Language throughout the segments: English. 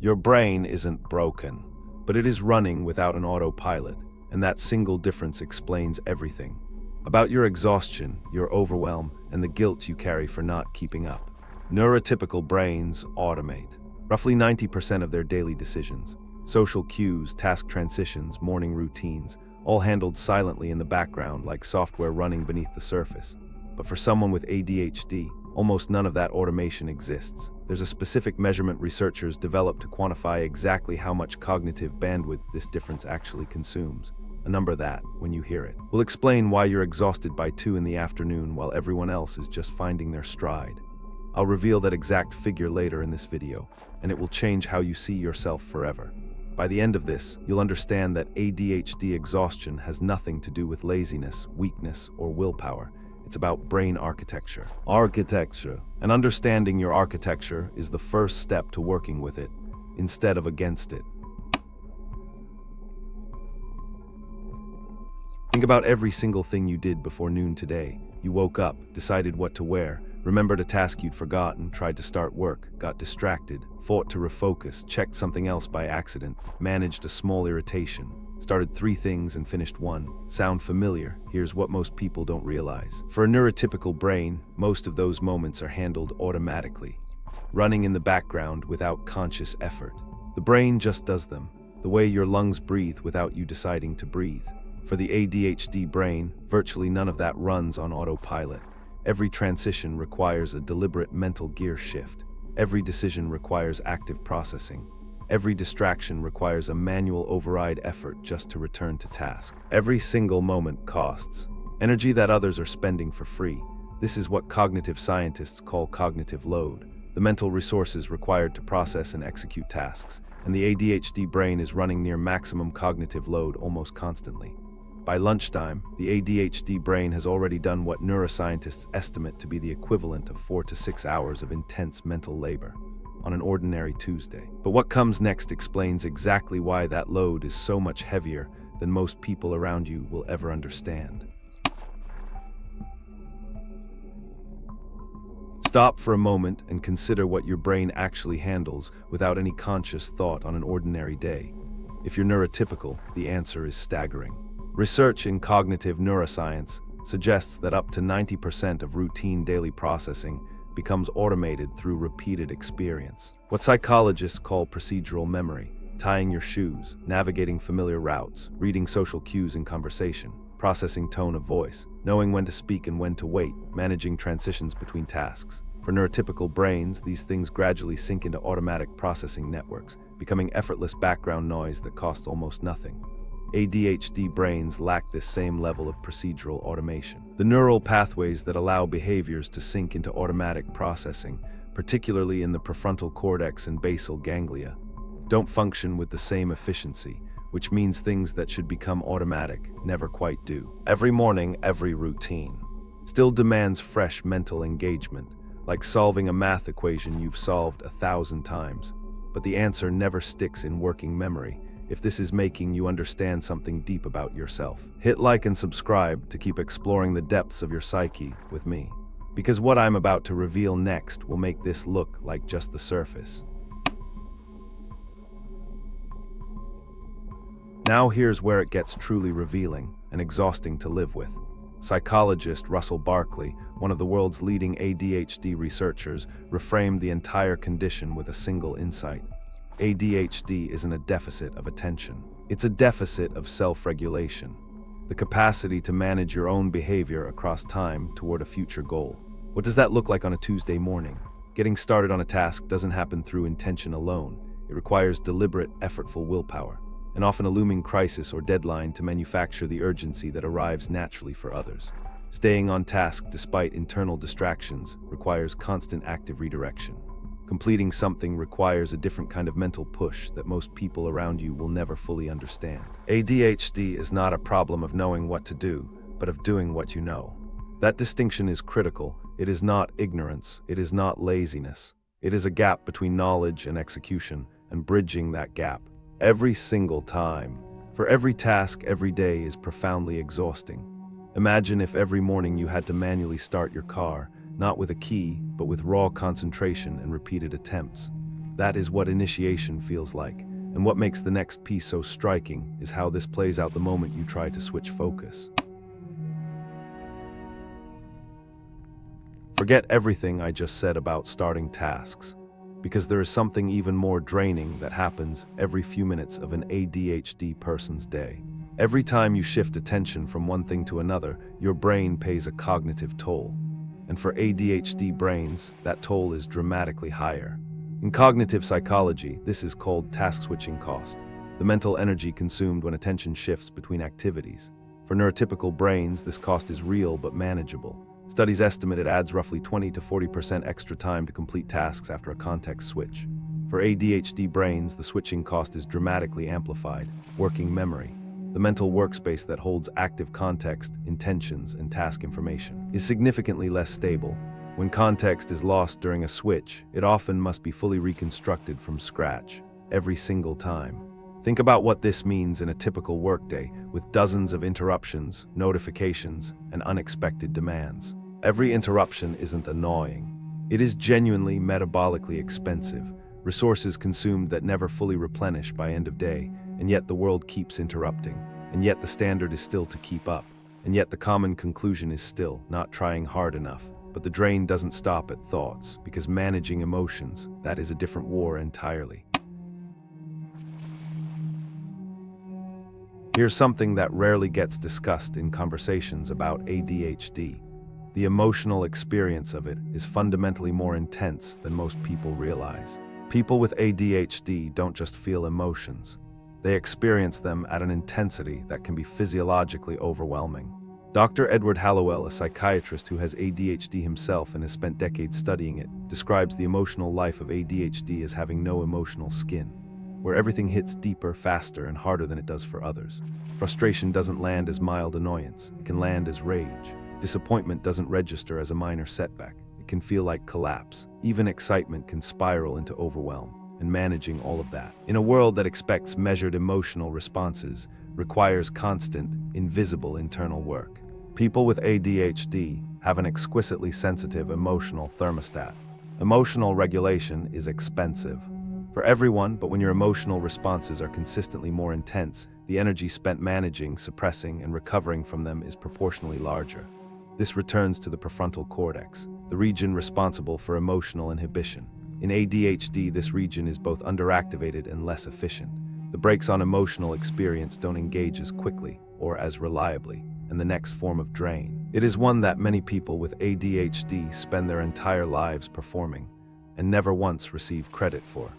Your brain isn't broken, but it is running without an autopilot, and that single difference explains everything. About your exhaustion, your overwhelm, and the guilt you carry for not keeping up. Neurotypical brains automate roughly 90% of their daily decisions. Social cues, task transitions, morning routines, all handled silently in the background like software running beneath the surface. But for someone with ADHD, almost none of that automation exists. There's a specific measurement researchers developed to quantify exactly how much cognitive bandwidth this difference actually consumes. A number that, when you hear it, will explain why you're exhausted by 2 in the afternoon while everyone else is just finding their stride. I'll reveal that exact figure later in this video, and it will change how you see yourself forever. By the end of this, you'll understand that ADHD exhaustion has nothing to do with laziness, weakness, or willpower. It's about brain architecture. And understanding your architecture is the first step to working with it, instead of against it. Think about every single thing you did before noon today. You woke up, decided what to wear, remembered a task you'd forgotten, tried to start work, got distracted, fought to refocus, checked something else by accident, managed a small irritation, started 3 things and finished 1. Sound familiar? Here's what most people don't realize. For a neurotypical brain, most of those moments are handled automatically, running in the background without conscious effort. The brain just does them, the way your lungs breathe without you deciding to breathe. For the ADHD brain, virtually none of that runs on autopilot. Every transition requires a deliberate mental gear shift. Every decision requires active processing. Every distraction requires a manual override effort just to return to task. Every single moment costs energy that others are spending for free. This is what cognitive scientists call cognitive load, the mental resources required to process and execute tasks. And the ADHD brain is running near maximum cognitive load almost constantly. By lunchtime, the ADHD brain has already done what neuroscientists estimate to be the equivalent of 4 to 6 hours of intense mental labor on an ordinary Tuesday. But what comes next explains exactly why that load is so much heavier than most people around you will ever understand. Stop for a moment and consider what your brain actually handles without any conscious thought on an ordinary day. If you're neurotypical, the answer is staggering. Research in cognitive neuroscience suggests that up to 90% of routine daily processing becomes automated through repeated experience. What psychologists call procedural memory, tying your shoes, navigating familiar routes, reading social cues in conversation, processing tone of voice, knowing when to speak and when to wait, managing transitions between tasks. For neurotypical brains, these things gradually sink into automatic processing networks, becoming effortless background noise that costs almost nothing. ADHD brains lack this same level of procedural automation. The neural pathways that allow behaviors to sink into automatic processing, particularly in the prefrontal cortex and basal ganglia, don't function with the same efficiency, which means things that should become automatic never quite do. Every morning, every routine still demands fresh mental engagement, like solving a math equation you've solved 1,000 times. But the answer never sticks in working memory. If this is making you understand something deep about yourself, hit like and subscribe to keep exploring the depths of your psyche with me. Because what I'm about to reveal next will make this look like just the surface. Now here's where it gets truly revealing and exhausting to live with. Psychologist Russell Barkley, one of the world's leading ADHD researchers, reframed the entire condition with a single insight. ADHD isn't a deficit of attention. It's a deficit of self-regulation, the capacity to manage your own behavior across time toward a future goal. What does that look like on a Tuesday morning? Getting started on a task doesn't happen through intention alone. It requires deliberate, effortful willpower, and often a looming crisis or deadline to manufacture the urgency that arrives naturally for others. Staying on task despite internal distractions requires constant active redirection. Completing something requires a different kind of mental push that most people around you will never fully understand. ADHD is not a problem of knowing what to do, but of doing what you know. That distinction is critical. It is not ignorance. It is not laziness. It is a gap between knowledge and execution, and bridging that gap every single time. For every task, every day is profoundly exhausting. Imagine if every morning you had to manually start your car, not with a key, but with raw concentration and repeated attempts. That is what initiation feels like. And what makes the next piece so striking is how this plays out the moment you try to switch focus. Forget everything I just said about starting tasks, because there is something even more draining that happens every few minutes of an ADHD person's day. Every time you shift attention from one thing to another, your brain pays a cognitive toll. And for ADHD brains, that toll is dramatically higher. In cognitive psychology, this is called task switching cost, the mental energy consumed when attention shifts between activities. For neurotypical brains, this cost is real but manageable. Studies estimate it adds roughly 20 to 40% extra time to complete tasks after a context switch. For ADHD brains, the switching cost is dramatically amplified. Working memory, the mental workspace that holds active context, intentions, and task information, is significantly less stable. When context is lost during a switch, it often must be fully reconstructed from scratch, every single time. Think about what this means in a typical workday, with dozens of interruptions, notifications, and unexpected demands. Every interruption isn't annoying. It is genuinely metabolically expensive, resources consumed that never fully replenish by end of day, and yet the world keeps interrupting, and yet the standard is still to keep up, and yet the common conclusion is still not trying hard enough. But the drain doesn't stop at thoughts, because managing emotions, that is a different war entirely. Here's something that rarely gets discussed in conversations about ADHD. The emotional experience of it is fundamentally more intense than most people realize. People with ADHD don't just feel emotions. They experience them at an intensity that can be physiologically overwhelming. Dr. Edward Hallowell, a psychiatrist who has ADHD himself and has spent decades studying it, describes the emotional life of ADHD as having no emotional skin, where everything hits deeper, faster, and harder than it does for others. Frustration doesn't land as mild annoyance, it can land as rage. Disappointment doesn't register as a minor setback, it can feel like collapse. Even excitement can spiral into overwhelm, and managing all of that, in a world that expects measured emotional responses, requires constant, invisible internal work. People with ADHD have an exquisitely sensitive emotional thermostat. Emotional regulation is expensive for everyone, but when your emotional responses are consistently more intense, the energy spent managing, suppressing, and recovering from them is proportionally larger. This returns to the prefrontal cortex, the region responsible for emotional inhibition. In ADHD, this region is both underactivated and less efficient. The brakes on emotional experience don't engage as quickly or as reliably, and the next form of drain. It is one that many people with ADHD spend their entire lives performing and never once receive credit for.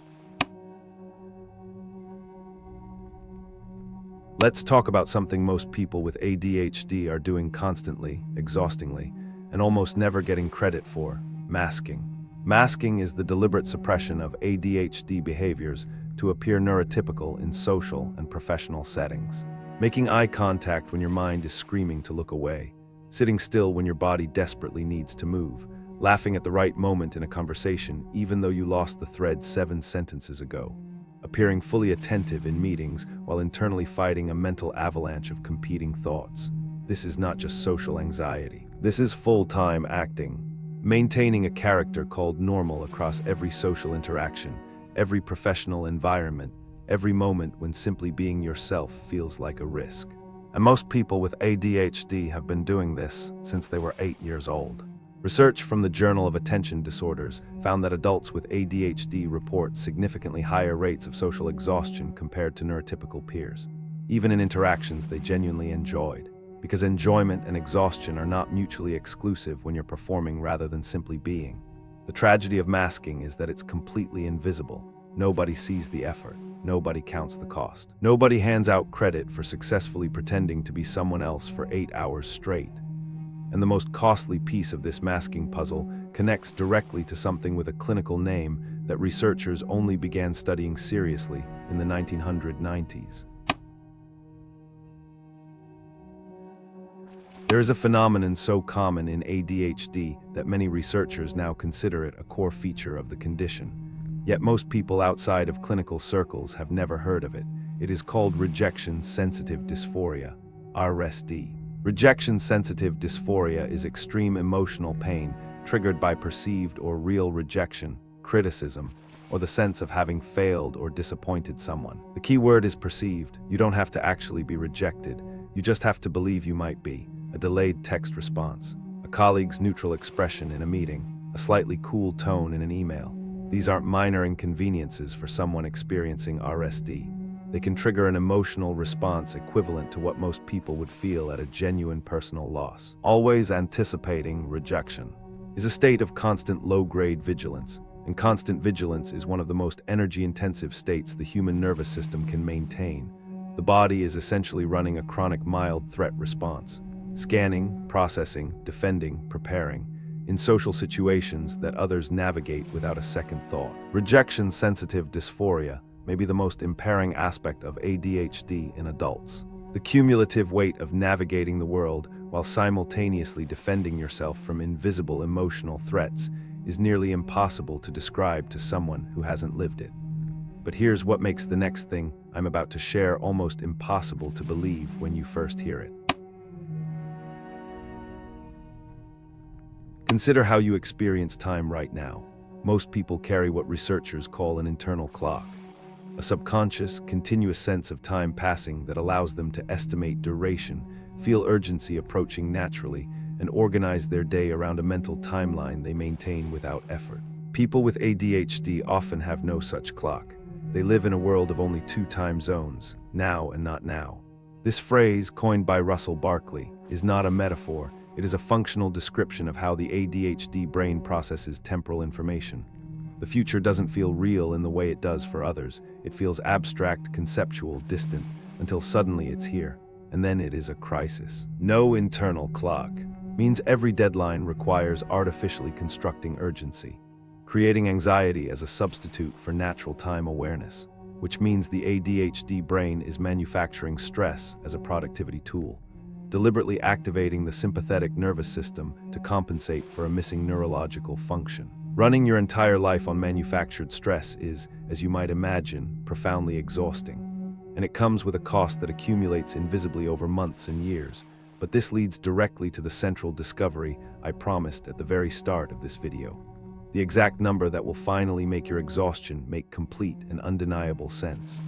Let's talk about something most people with ADHD are doing constantly, exhaustingly, and almost never getting credit for: masking. Masking is the deliberate suppression of ADHD behaviors to appear neurotypical in social and professional settings. Making eye contact when your mind is screaming to look away, sitting still when your body desperately needs to move, laughing at the right moment in a conversation even though you lost the thread 7 sentences ago, appearing fully attentive in meetings while internally fighting a mental avalanche of competing thoughts. This is not just social anxiety. This is full-time acting. Maintaining a character called normal across every social interaction, every professional environment, every moment when simply being yourself feels like a risk. And most people with ADHD have been doing this since they were 8 years old. Research from the Journal of Attention Disorders found that adults with ADHD report significantly higher rates of social exhaustion compared to neurotypical peers, even in interactions they genuinely enjoyed, because enjoyment and exhaustion are not mutually exclusive when you're performing rather than simply being. The tragedy of masking is that it's completely invisible. Nobody sees the effort. Nobody counts the cost. Nobody hands out credit for successfully pretending to be someone else for 8 hours straight. And the most costly piece of this masking puzzle connects directly to something with a clinical name that researchers only began studying seriously in the 1990s. There is a phenomenon so common in ADHD that many researchers now consider it a core feature of the condition. Yet most people outside of clinical circles have never heard of it. It is called rejection-sensitive dysphoria, RSD. Rejection-sensitive dysphoria is extreme emotional pain triggered by perceived or real rejection, criticism, or the sense of having failed or disappointed someone. The key word is perceived. You don't have to actually be rejected. You just have to believe you might be. A delayed text response, a colleague's neutral expression in a meeting, a slightly cool tone in an email. These aren't minor inconveniences for someone experiencing RSD. They can trigger an emotional response equivalent to what most people would feel at a genuine personal loss. Always anticipating rejection is a state of constant low-grade vigilance, and constant vigilance is one of the most energy-intensive states the human nervous system can maintain. The body is essentially running a chronic mild threat response, scanning, processing, defending, preparing, in social situations that others navigate without a second thought. Rejection-sensitive dysphoria may be the most impairing aspect of ADHD in adults. The cumulative weight of navigating the world while simultaneously defending yourself from invisible emotional threats is nearly impossible to describe to someone who hasn't lived it. But here's what makes the next thing I'm about to share almost impossible to believe when you first hear it. Consider how you experience time right now. Most people carry what researchers call an internal clock, a subconscious, continuous sense of time passing that allows them to estimate duration, feel urgency approaching naturally, and organize their day around a mental timeline they maintain without effort. People with ADHD often have no such clock. They live in a world of only two time zones, now and not now. This phrase, coined by Russell Barkley, is not a metaphor. It is a functional description of how the ADHD brain processes temporal information. The future doesn't feel real in the way it does for others. It feels abstract, conceptual, distant, until suddenly it's here, and then it is a crisis. No internal clock means every deadline requires artificially constructing urgency, creating anxiety as a substitute for natural time awareness, which means the ADHD brain is manufacturing stress as a productivity tool, deliberately activating the sympathetic nervous system to compensate for a missing neurological function. Running your entire life on manufactured stress is, as you might imagine, profoundly exhausting. And it comes with a cost that accumulates invisibly over months and years. But this leads directly to the central discovery I promised at the very start of this video. The exact number that will finally make your exhaustion make complete and undeniable sense.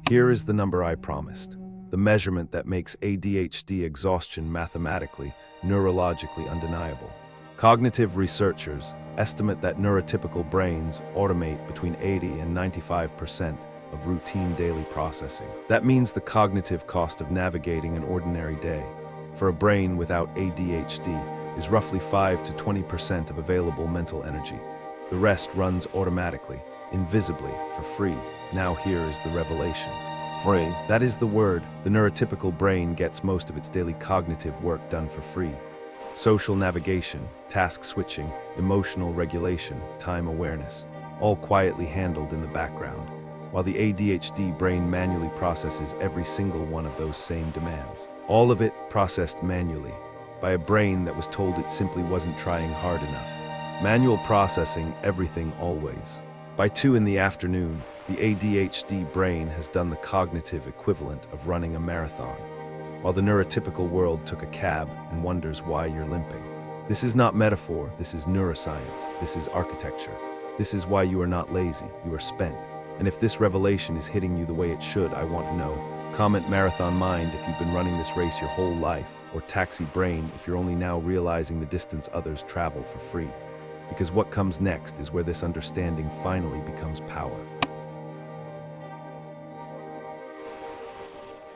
Here is the number I promised, the measurement that makes ADHD exhaustion mathematically, neurologically undeniable. Cognitive researchers estimate that neurotypical brains automate between 80 and 95% of routine daily processing. That means the cognitive cost of navigating an ordinary day for a brain without ADHD is roughly 5 to 20% of available mental energy. The rest runs automatically, invisibly, for free. Now here is the revelation. Free. That is the word. The neurotypical brain gets most of its daily cognitive work done for free. Social navigation, task switching, emotional regulation, time awareness, all quietly handled in the background, while the ADHD brain manually processes every single one of those same demands. All of it processed manually, by a brain that was told it simply wasn't trying hard enough. Manual processing, everything always. By 2 in the afternoon, the ADHD brain has done the cognitive equivalent of running a marathon, while the neurotypical world took a cab and wonders why you're limping. This is not metaphor, this is neuroscience, this is architecture. This is why you are not lazy, you are spent. And if this revelation is hitting you the way it should, I want to know. Comment marathon mind if you've been running this race your whole life, or taxi brain if you're only now realizing the distance others travel for free. Because what comes next is where this understanding finally becomes power.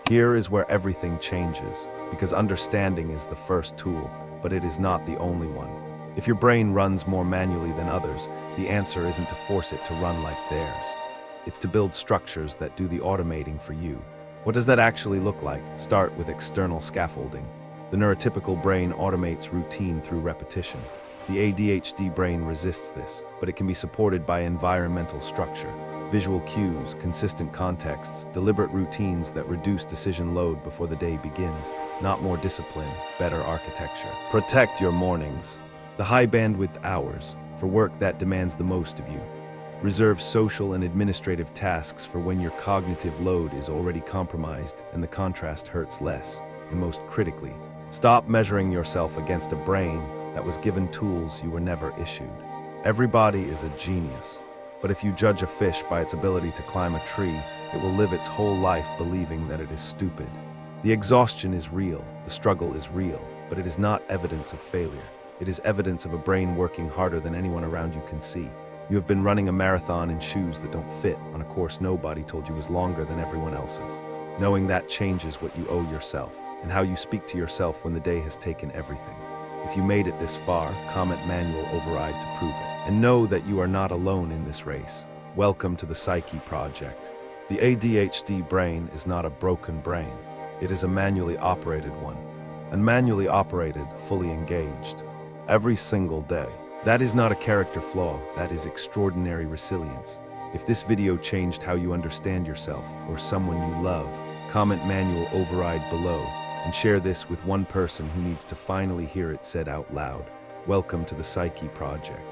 Here is where everything changes, because understanding is the first tool, but it is not the only one. If your brain runs more manually than others, the answer isn't to force it to run like theirs. It's to build structures that do the automating for you. What does that actually look like? Start with external scaffolding. The neurotypical brain automates routine through repetition. The ADHD brain resists this, but it can be supported by environmental structure, visual cues, consistent contexts, deliberate routines that reduce decision load before the day begins. Not more discipline, better architecture. Protect your mornings, the high bandwidth hours, for work that demands the most of you. Reserve social and administrative tasks for when your cognitive load is already compromised and the contrast hurts less. And most critically, stop measuring yourself against a brain that was given tools you were never issued. Everybody is a genius, but if you judge a fish by its ability to climb a tree, it will live its whole life believing that it is stupid. The exhaustion is real, the struggle is real, but it is not evidence of failure. It is evidence of a brain working harder than anyone around you can see. You have been running a marathon in shoes that don't fit, on a course nobody told you was longer than everyone else's. Knowing that changes what you owe yourself, and how you speak to yourself when the day has taken everything. If you made it this far, comment manual override to prove it. And know that you are not alone in this race. Welcome to the Psyche Project. The ADHD brain is not a broken brain. It is a manually operated one. And manually operated, fully engaged. Every single day. That is not a character flaw, that is extraordinary resilience. If this video changed how you understand yourself or someone you love, comment manual override below and share this with one person who needs to finally hear it said out loud. Welcome to the Psyche Project.